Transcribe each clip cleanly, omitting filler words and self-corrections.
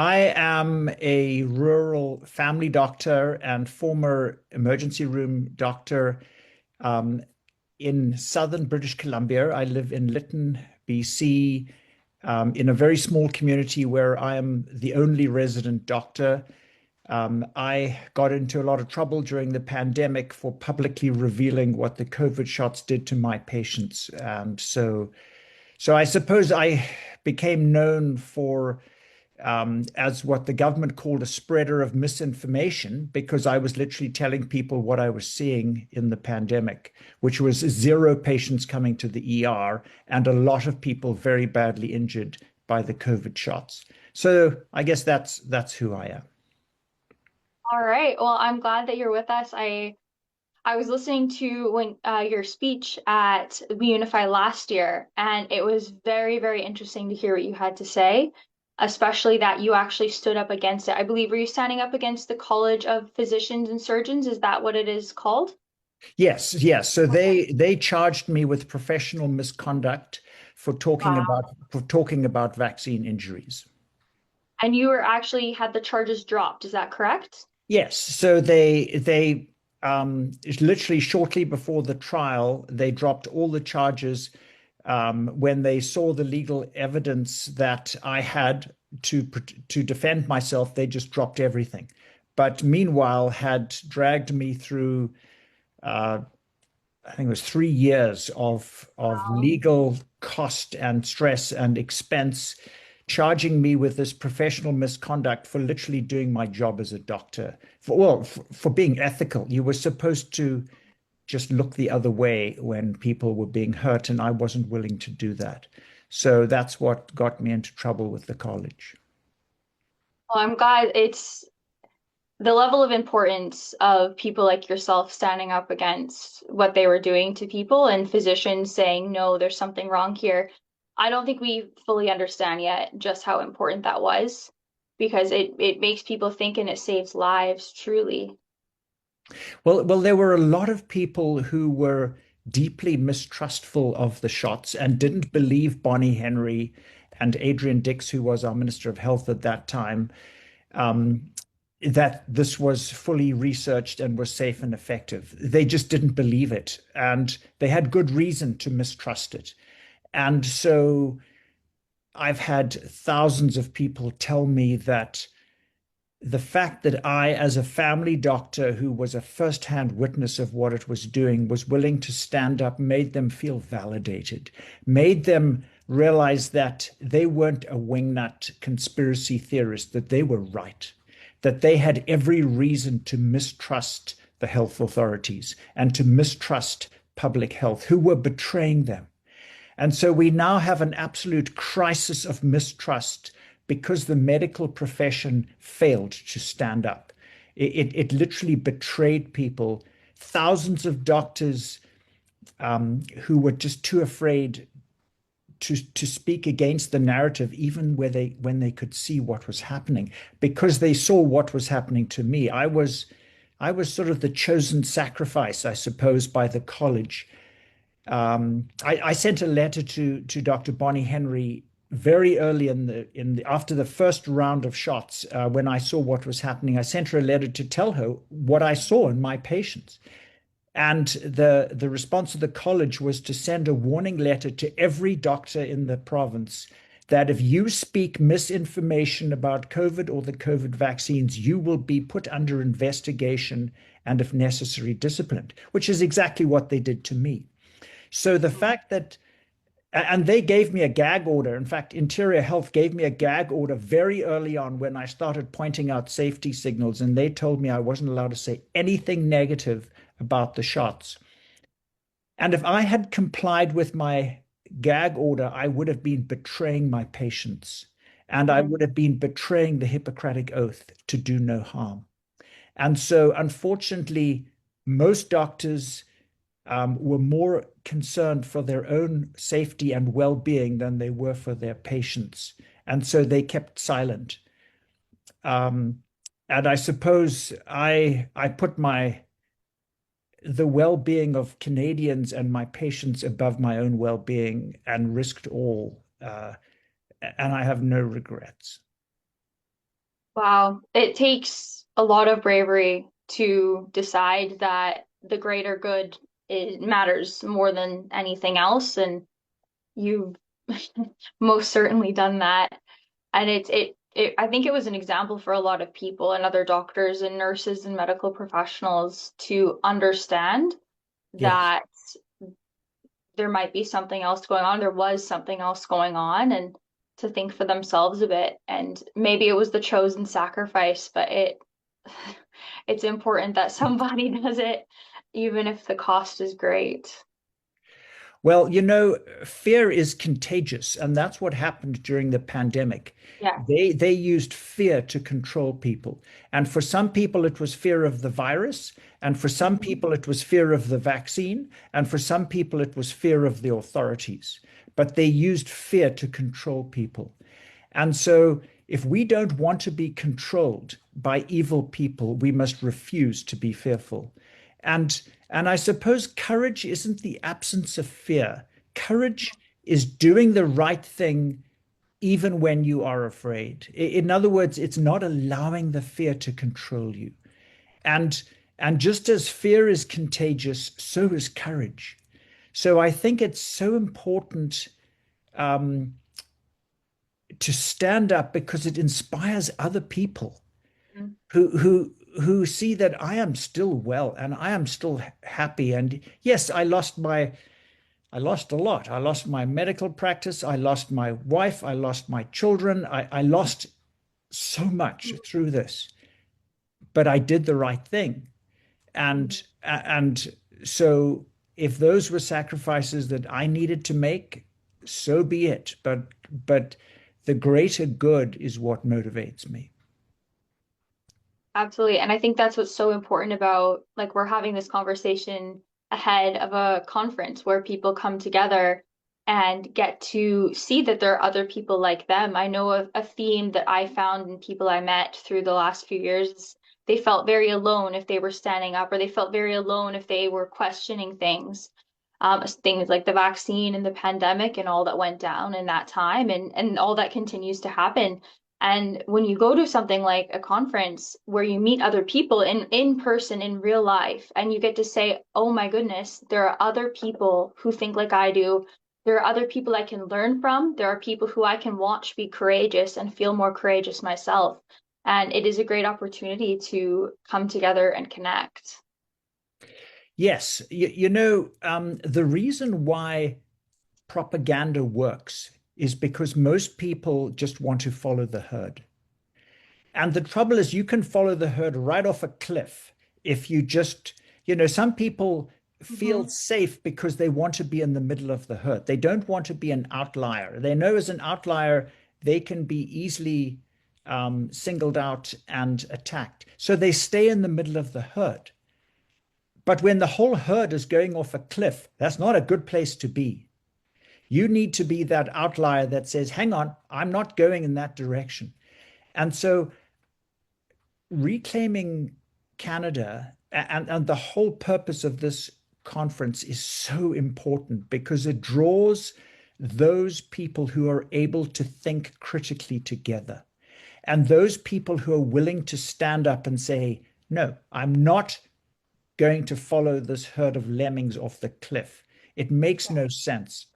I am a rural family doctor and former emergency room doctor um, in southern British Columbia. I live in Lytton, BC, in a very small community where I am the only resident doctor. I got into a lot of trouble during the pandemic for publicly revealing what the COVID shots did to my patients. And so I suppose I became known for as what the government called a spreader of misinformation, because I was literally telling people what I was seeing in the pandemic, which was zero patients coming to the ER and a lot of people very badly injured by the COVID shots. So I guess that's who I am. All right. Well, I'm glad that you're with us. I was listening to when your speech at We Unify last year, and it was very, very interesting to hear what you had to say, especially that you actually stood up against it. I believe, were you standing up against the College of Physicians and Surgeons? Is that what it is called? Yes, yes. So Okay. they charged me with professional misconduct Wow. for talking about vaccine injuries. And you were actually had the charges dropped. Is that correct? Yes, so they literally shortly before the trial, they dropped all the charges when they saw the legal evidence that I had to defend myself. They just dropped everything. But meanwhile, had dragged me through uh, I think it was 3 years of Wow. legal cost and stress and expense, charging me with this professional misconduct for literally doing my job as a doctor. For being ethical. You were supposed to just look the other way when people were being hurt, and I wasn't willing to do that. So that's what got me into trouble with the college. Well, I'm glad it's the level of importance of people like yourself standing up against what they were doing to people and physicians saying, no, there's something wrong here. I don't think we fully understand yet just how important that was because it makes people think and it saves lives, truly. Well, there were a lot of people who were deeply mistrustful of the shots and didn't believe Bonnie Henry and Adrian Dix, who was our Minister of Health at that time, um, that this was fully researched and was safe and effective. They just didn't believe it, and they had good reason to mistrust it. And so I've had thousands of people tell me that the fact that I, as a family doctor who was a first-hand witness of what it was doing, was willing to stand up, made them feel validated, made them realize that they weren't a wingnut conspiracy theorist, that they were right, that they had every reason to mistrust the health authorities and to mistrust public health, who were betraying them. And so we now have an absolute crisis of mistrust because the medical profession failed to stand up. It literally betrayed people. Thousands of doctors who were just too afraid to speak against the narrative, even when they could see what was happening, because they saw what was happening to me. I was sort of the chosen sacrifice, I suppose, by the college. I sent a letter to Dr. Bonnie Henry very early after the first round of shots, when I saw what was happening. I sent her a letter to tell her what I saw in my patients. And the response of the college was to send a warning letter to every doctor in the province that if you speak misinformation about COVID or the COVID vaccines, you will be put under investigation and, if necessary, disciplined, which is exactly what they did to me. So the fact that, and they gave me a gag order. In fact, Interior Health gave me a gag order very early on when I started pointing out safety signals, and they told me I wasn't allowed to say anything negative about the shots. And if I had complied with my gag order, I would have been betraying my patients, and I Mhm. would have been betraying the Hippocratic Oath to do no harm. And so, unfortunately, most doctors were more concerned for their own safety and well-being than they were for their patients. And so they kept silent. Um, and I suppose I put the well-being of Canadians and my patients above my own well-being and risked all. And I have no regrets. Wow. It takes a lot of bravery to decide that the greater good matters more than anything else. And you've most certainly done that. And I think it was an example for a lot of people and other doctors and nurses and medical professionals to understand Yes. that there might be something else going on. There was something else going on, and to think for themselves a bit. And maybe it was the chosen sacrifice, but it's important that somebody does it, even if the cost is great. Well, you know, fear is contagious, and that's what happened during the pandemic. Yeah. They used fear to control people. And for some people it was fear of the virus, and for some Mhm. people it was fear of the vaccine, and for some people it was fear of the authorities. But they used fear to control people. And so if we don't want to be controlled by evil people, we must refuse to be fearful. And and I suppose courage isn't the absence of fear. Courage is doing the right thing even when you are afraid. In other words, it's not allowing the fear to control you. And and just as fear is contagious, so is courage. So I think it's so important um, to stand up because it inspires other people Mhm. who see that I am still well and I am still happy. And yes, I lost a lot. I lost my medical practice. I lost my wife. I lost my children. I lost so much through this, but I did the right thing. Mhm. And so if those were sacrifices that I needed to make, so be it. But the greater good is what motivates me. Absolutely. And I think that's what's so important about like we're having this conversation ahead of a conference where people come together and get to see that there are other people like them. I know a theme that I found in people I met through the last few years, they felt very alone if they were standing up, or they felt very alone if they were questioning things. Things like the vaccine and the pandemic and all that went down in that time, and all that continues to happen. And when you go to something like a conference where you meet other people in person in real life, and you get to say, "Oh my goodness, there are other people who think like I do. There are other people I can learn from. There are people who I can watch be courageous and feel more courageous myself." And it is a great opportunity to come together and connect. Yes, you know, the reason why propaganda works is because most people just want to follow the herd. And the trouble is, you can follow the herd right off a cliff if you just, you know, some people feel Hmm. safe because they want to be in the middle of the herd. They don't want to be an outlier. They know as an outlier, they can be easily singled out and attacked. So they stay in the middle of the herd. But when the whole herd is going off a cliff, that's not a good place to be. You need to be that outlier that says, hang on, I'm not going in that direction. And so reclaiming Canada and the whole purpose of this conference is so important because it draws those people who are able to think critically together and those people who are willing to stand up and say, no, I'm not going to follow this herd of lemmings off the cliff. It makes no sense.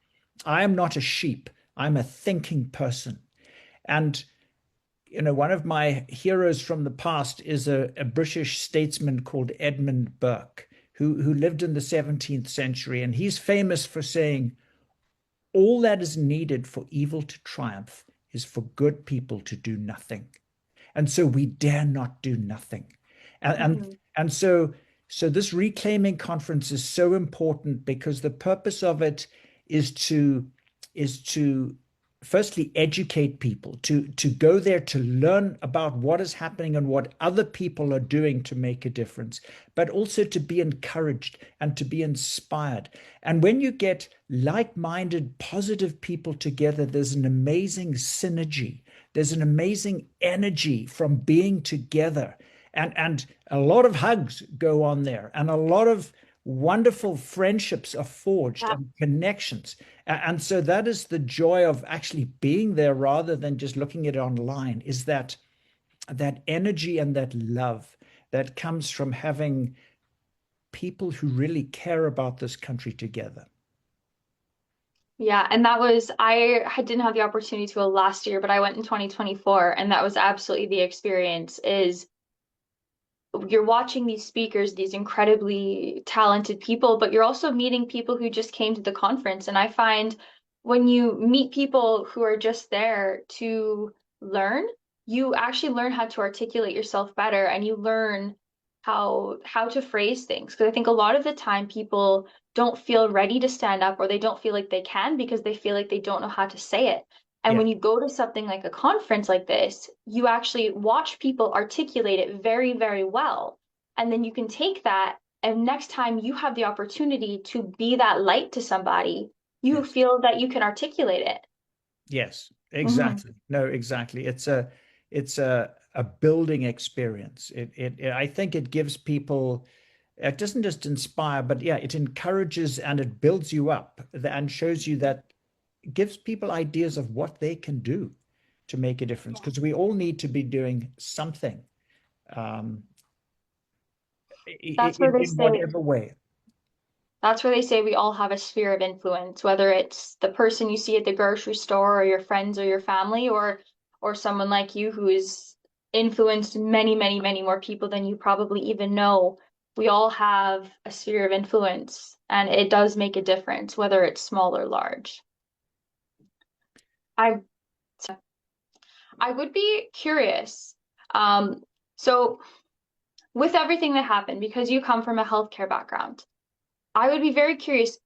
I am not a sheep. I'm a thinking person. And you know, one of my heroes from the past is a British statesman called Edmund Burke, who lived in the 17th century. And he's famous for saying, all that is needed for evil to triumph is for good people to do nothing. And so we dare not do nothing. And and, Hmm. and so this reclaiming conference is so important because the purpose of it is to firstly educate people, to go there to learn about what is happening and what other people are doing to make a difference, but also to be encouraged and to be inspired. And when you get like-minded, positive people together, there's an amazing synergy. There's an amazing energy from being together. And a lot of hugs go on there, and a lot of wonderful friendships are forged Yeah. and connections. And so that is the joy of actually being there rather than just looking at it online, is that that energy and that love that comes from having people who really care about this country together. Yeah, and didn't have the opportunity to go last year, but I went in 2024, and that was absolutely the experience. Is you're watching these speakers, these incredibly talented people, but you're also meeting people who just came to the conference. And I find when you meet people who are just there to learn, you actually learn how to articulate yourself better, and you learn how to phrase things. Because I think a lot of the time people don't feel ready to stand up, or they don't feel like they can because they feel like they don't know how to say it. And Yeah. when you go to something like a conference like this, you actually watch people articulate it very, very well. And then you can take that, and next time you have the opportunity to be that light to somebody, you Yes. feel that you can articulate it. Yes, Mhm. exactly. No, exactly. It's a building experience. I think it gives people, it doesn't just inspire, but yeah, it encourages and it builds you up and shows you that, gives people ideas of what they can do to make a difference, because we all need to be doing something, um, That's where they in say, whatever way. that's where they say we all have a sphere of influence, whether it's the person you see at the grocery store or your friends or your family, or someone like you who is influenced many, many, many more people than you probably even know. We all have a sphere of influence, and it does make a difference, whether it's small or large. I I would be curious. Um, so with everything that happened, because you come from a healthcare background, I would be very curious.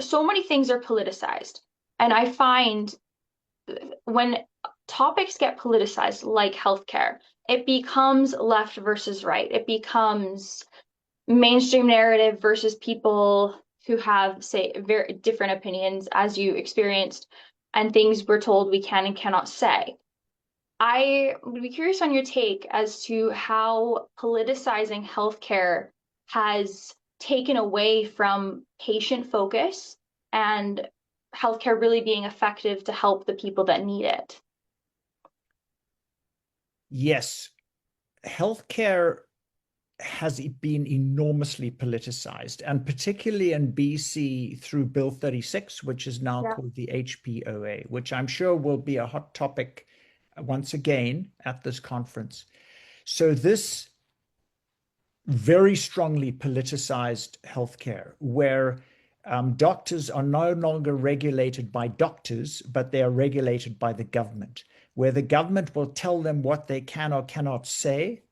So many things are politicized, and I find when topics get politicized, like healthcare, it becomes left versus right. It becomes mainstream narrative versus people who have, say, very different opinions, as you experienced, and things we're told we can and cannot say. I would be curious on your take as to how politicizing healthcare has taken away from patient focus and healthcare really being effective to help the people that need it. Yes, healthcare has been enormously politicized, and particularly in BC through Bill 36, which is now Yeah. called the HPOA, which I'm sure will be a hot topic once again at this conference. So, this very strongly politicized healthcare, where doctors are no longer regulated by doctors, but they are regulated by the government, where the government will tell them what they can or cannot say,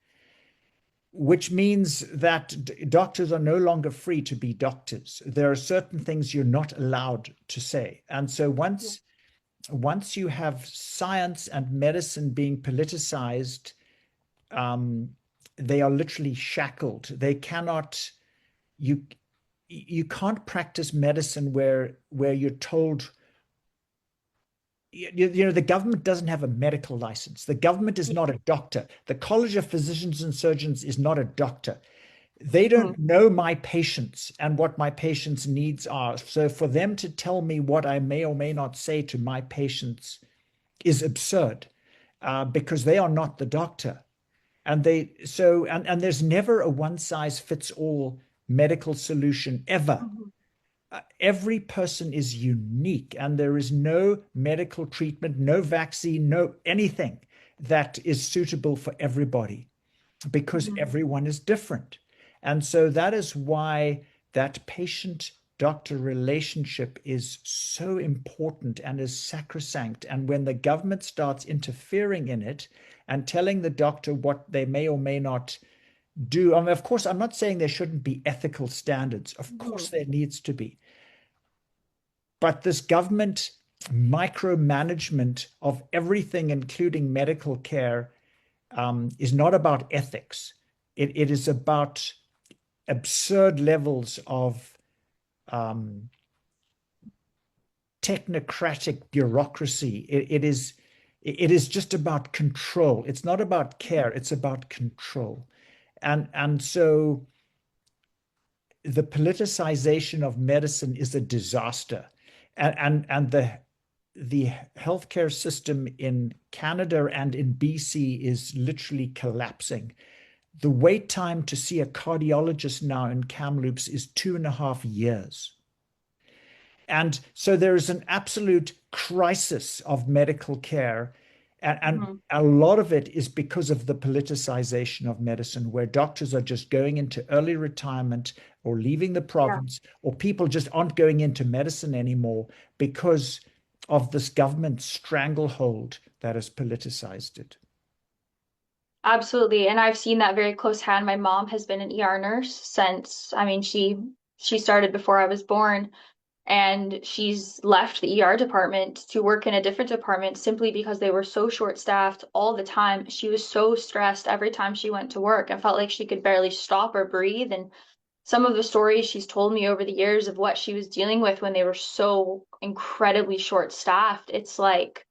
which means that doctors are no longer free to be doctors. There are certain things you're not allowed to say. And so once you have science and medicine being politicized, um, they are literally shackled. They cannot, you you can't practice medicine where you're told, the government doesn't have a medical license. The government is not a doctor. The College of Physicians and Surgeons is not a doctor. They Mhm. don't know my patients and what my patients' needs are. So for them to tell me what I may or may not say to my patients is absurd, because they are not the doctor. And there's never a one size fits all medical solution ever. Mhm. Every person is unique, and there is no medical treatment, no vaccine, no anything that is suitable for everybody, because Mhm. everyone is different. And so that is why that patient doctor relationship is so important and is sacrosanct. And when the government starts interfering in it and telling the doctor what they may or may not do, I mean, of course, I'm not saying there shouldn't be ethical standards. Of course, Mhm. there needs to be. But this government micromanagement of everything, including medical care, is not about ethics. It is about absurd levels of um, technocratic bureaucracy. It is just about control. It's not about care. It's about control. And so the politicization of medicine is a disaster, and the healthcare system in Canada and in BC is literally collapsing. The wait time to see a cardiologist now in Kamloops is 2.5 years. And so there is an absolute crisis of medical care. And Mhm. a lot of it is because of the politicization of medicine, where doctors are just going into early retirement or leaving the Yeah, province, or people just aren't going into medicine anymore because of this government stranglehold that has politicized it. absolutely. And I've seen that very close hand. My mom has been an ER nurse since, I mean, she started before I was born. And she's left the ER department to work in a different department simply because they were so short-staffed all the time. She was so stressed every time she went to work and felt like she could barely stop or breathe. And some of the stories she's told me over the years of what she was dealing with when they were so incredibly short-staffed, it's like,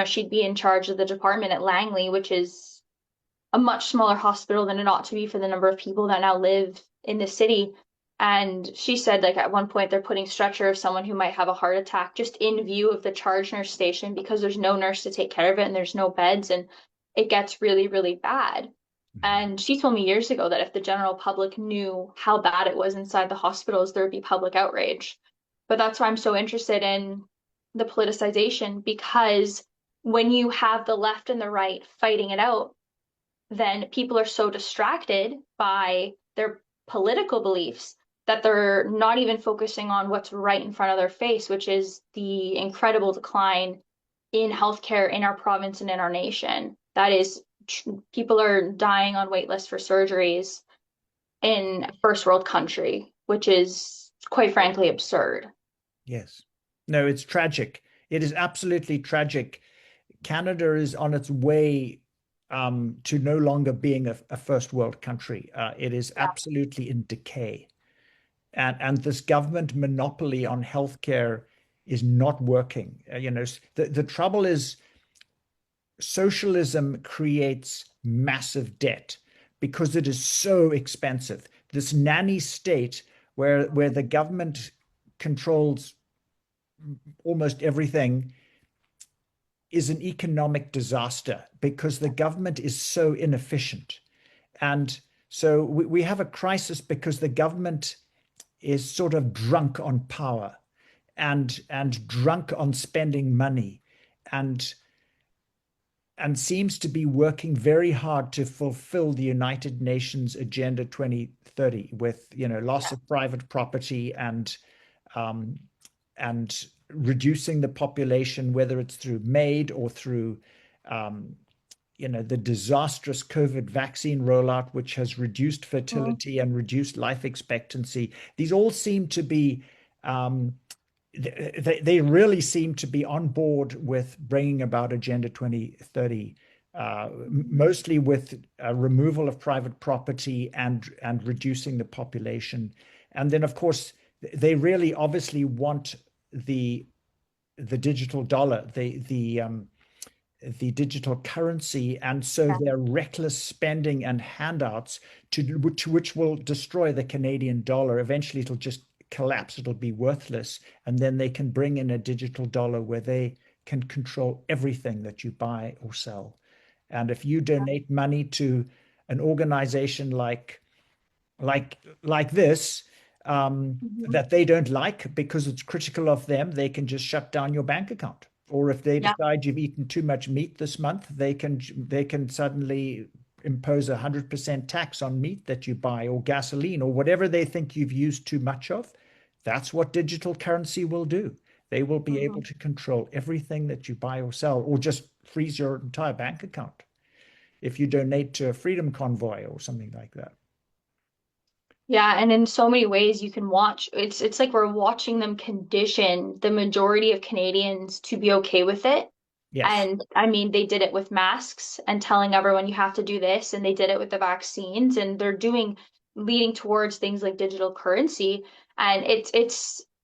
she'd be in charge of the department at Langley, which is a much smaller hospital than it ought to be for the number of people that now live in the city. And she said, like, at one point, they're putting stretcher of someone who might have a heart attack just in view of the charge nurse station because there's no nurse to take care of it and there's no beds. And it gets really, really bad. And she told me years ago that if the general public knew how bad it was inside the hospitals, there would be public outrage. But that's why I'm so interested in the politicization, because when you have the left and the right fighting it out, then people are so distracted by their political beliefs that they're not even focusing on what's right in front of their face, which is the incredible decline in healthcare in our province and in our nation. That is, people are dying on wait lists for surgeries in a first world country, which is quite frankly absurd. Yes. No, it's tragic. It is absolutely tragic. Canada is on its way to no longer being a first world country. It is Yeah. absolutely in decay. And this government monopoly on healthcare is not working. The trouble is socialism creates massive debt because it is so expensive. This nanny state where the government controls almost everything is an economic disaster because the government is so inefficient. And so we have a crisis because the government is sort of drunk on power and drunk on spending money and and seems to be working very hard to fulfill the United Nations Agenda 2030 with, loss of private property um, and reducing the population, whether it's through MAID or through um, the disastrous COVID vaccine rollout, which has reduced Mhm. fertility and reduced life expectancy. These all seem to be um, they really seem to be on board with bringing about Agenda 2030, mostly with removal of private property and reducing the population. And then, of course, they really obviously want the the digital dollar, the digital currency, and so Yeah. their reckless spending and handouts to which will destroy the Canadian dollar. Eventually, it'll just collapse. It'll be worthless, and then they can bring in a digital dollar where they can control everything that you buy or sell. And if you donate money to an organization like this Mhm. that they don't like because it's critical of them, they can just shut down your bank account. Or if they Yeah. decide you've eaten too much meat this month, they can suddenly impose 100% tax on meat that you buy or gasoline or whatever they think you've used too much of. That's what digital currency will do. They will be able Mhm. to control everything that you buy or sell, or just freeze your entire bank account if you donate to a freedom convoy or something like that. Yeah, and in so many ways you can watch. It's like we're watching them condition the majority of Canadians to be okay with it. Yes. And I mean, they did it with masks and telling everyone you have to do this, and they did it with the vaccines, and they're doing leading towards things like digital currency. And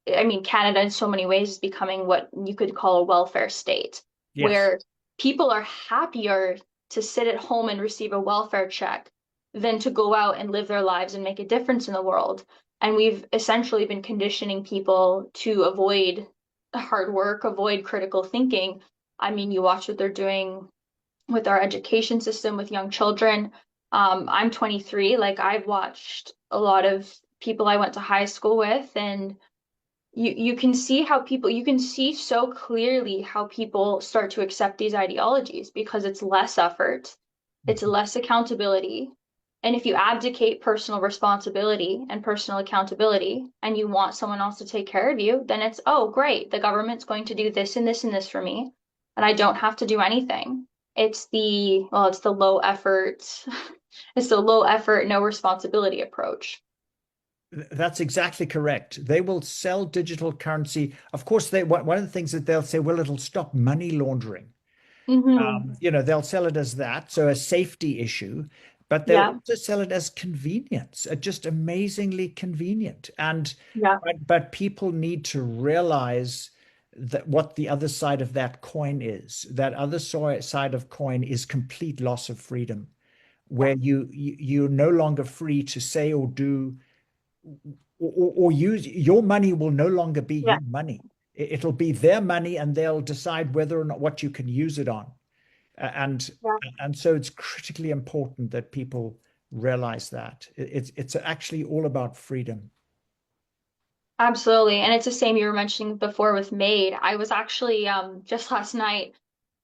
I mean, Canada in so many ways is becoming what you could call a welfare state, Yes. where people are happier to sit at home and receive a welfare check than to go out and live their lives and make a difference in the world. And we've essentially been conditioning people to avoid hard work, avoid critical thinking. I mean, you watch what they're doing with our education system with young children. I'm 23, like I've watched a lot of people I went to high school with, and you can see how people you can see so clearly how people start to accept these ideologies because it's less effort, it's less accountability. And if you abdicate personal responsibility and personal accountability and you want someone else to take care of you, then it's, oh, great, the government's going to do this and this and this for me, and I don't have to do anything. It's the low effort, it's the low effort, no responsibility approach. That's exactly correct. They will sell digital currency. Of course, one of the things that they'll say, well, it'll stop money laundering. Hmm. They'll sell it as that, so a safety issue, but they'll Yeah, also sell it as convenience, just amazingly convenient. And yeah, but people need to realize that what the other side of that coin is. That other side of coin is complete loss of freedom, yeah, where you're no longer free to say or do or use your money will no longer be yeah. your money. It'll be their money, and they'll decide whether or not what you can use it on. And Yeah. and so it's critically important that people realize that it's actually all about freedom. Absolutely. And it's the same you were mentioning before with MAID. I was actually just last night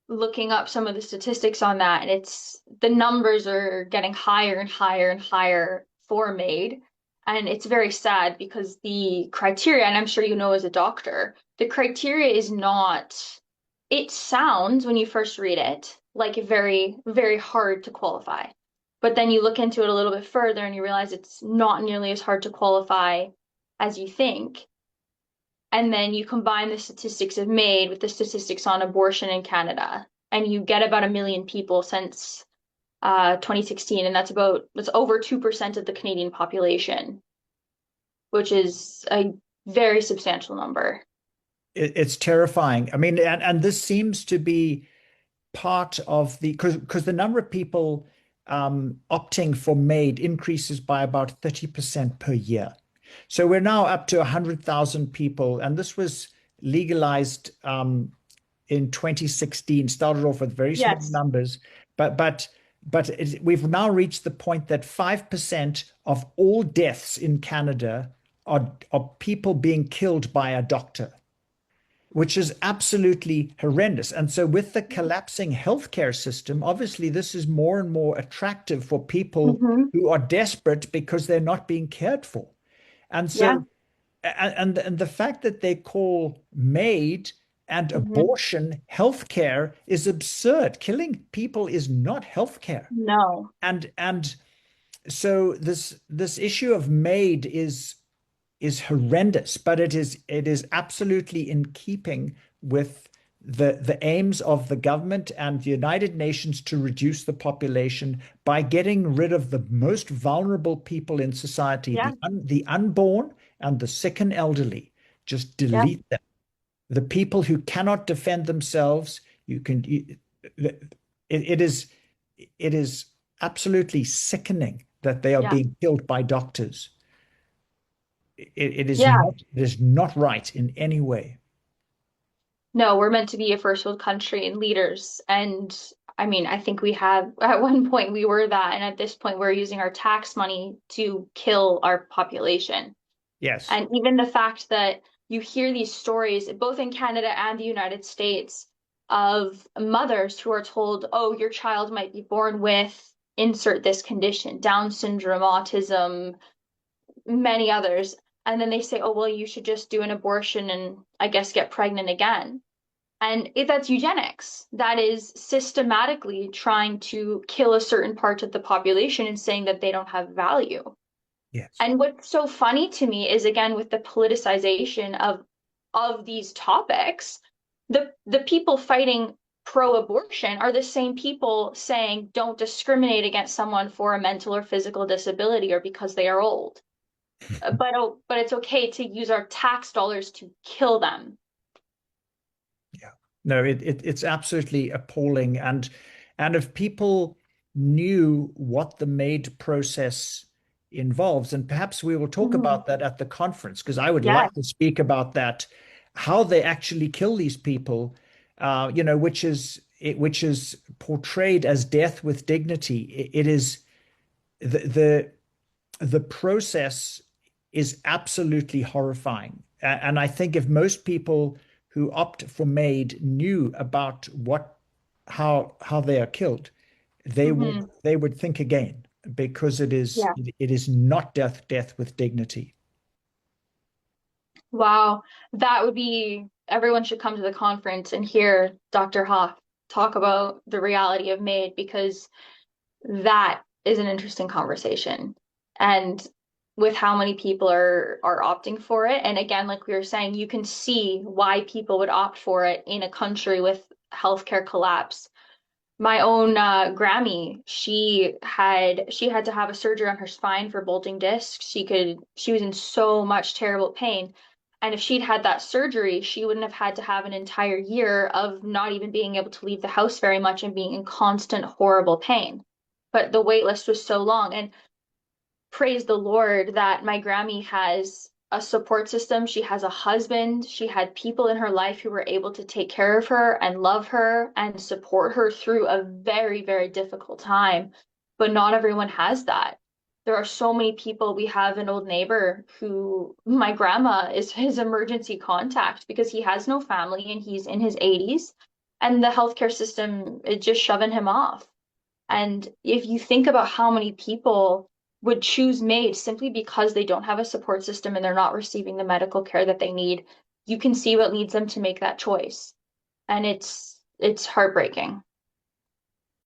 looking up some of the statistics on that, and it's the numbers are getting higher and higher and higher for MAID. And it's very sad because the criteria, and I'm sure you know as a doctor, the criteria is not, it sounds when you first read it like very, very hard to qualify. But then you look into it a little bit further and you realize it's not nearly as hard to qualify as you think. And then you combine the statistics of MAID with the statistics on abortion in Canada, and you get about 1 million people since 2016, and that's over 2% of the Canadian population, which is a very substantial number. It's terrifying. I mean, and this seems to be part of the because the number of people opting for MAID increases by about 30% per year. So we're now up to 100,000 people, and this was legalized in 2016. Started off with very small Yes. numbers, but we've now reached the point that 5% of all deaths in Canada are people being killed by a doctor, which is absolutely horrendous. And so, with the collapsing healthcare system, obviously, this is more and more attractive for people Hmm. who are desperate because they're not being cared for. And Yeah. so, and the fact that they call MAID and Hmm. abortion healthcare is absurd. Killing people is not healthcare. No. And so this issue of MAID is horrendous, but it is absolutely in keeping with the aims of the government and the United Nations to reduce the population by getting rid of the most vulnerable people in society, Yeah. the unborn and the sick and elderly. Just Yeah. delete them. The people who cannot defend themselves, it is absolutely sickening that they are Yeah. being killed by doctors. Yeah. It is not right in any way. No, we're meant to be a first world country and leaders. And I mean, I think we have, at one point, we were that. And at this point, we're using our tax money to kill our population. Yes. And even the fact that you hear these stories, both in Canada and the United States, of mothers who are told, oh, your child might be born with insert this condition, Down syndrome, autism, many others. And then they say, oh, well, you should just do an abortion and I guess get pregnant again. And if that's eugenics, that is systematically trying to kill a certain part of the population and saying that they don't have value. Yes. And what's so funny to me is again with the politicization of these topics, the people fighting pro-abortion are the same people saying don't discriminate against someone for a mental or physical disability or because they are old. But it's okay to use our tax dollars to kill them. Yeah. No, it's absolutely appalling. And if people knew what the MAID process involves, and perhaps we will talk Mhm. about that at the conference, because I would Yeah. like to speak about that. how they actually kill these people, you know, which is portrayed as death with dignity. It is the the process is absolutely horrifying. And I think if most people who opt for MAID knew about how they are killed, Hmm. they would think again, because Yeah. it is not death with dignity. Wow. That would be, everyone should come to the conference and hear Dr. Hoff talk about the reality of MAID, because that is an interesting conversation. And with how many people are opting for it. And again, like we were saying, you can see why people would opt for it in a country with healthcare collapse. My own Grammy, she had to have a surgery on her spine for bulging discs. She was in so much terrible pain. And if she'd had that surgery, she wouldn't have had to have an entire year of not even being able to leave the house very much and being in constant horrible pain. But the wait list was so long. And praise the Lord that my Grammy has a support system. She has a husband. She had people in her life who were able to take care of her and love her and support her through a very, very difficult time. But not everyone has that. There are so many people. We have an old neighbor who my grandma is his emergency contact because he has no family and he's in his 80s, and the healthcare system is just shoving him off. And if you think about how many people would choose MAID simply because they don't have a support system and they're not receiving the medical care that they need, you can see what leads them to make that choice. And it's heartbreaking.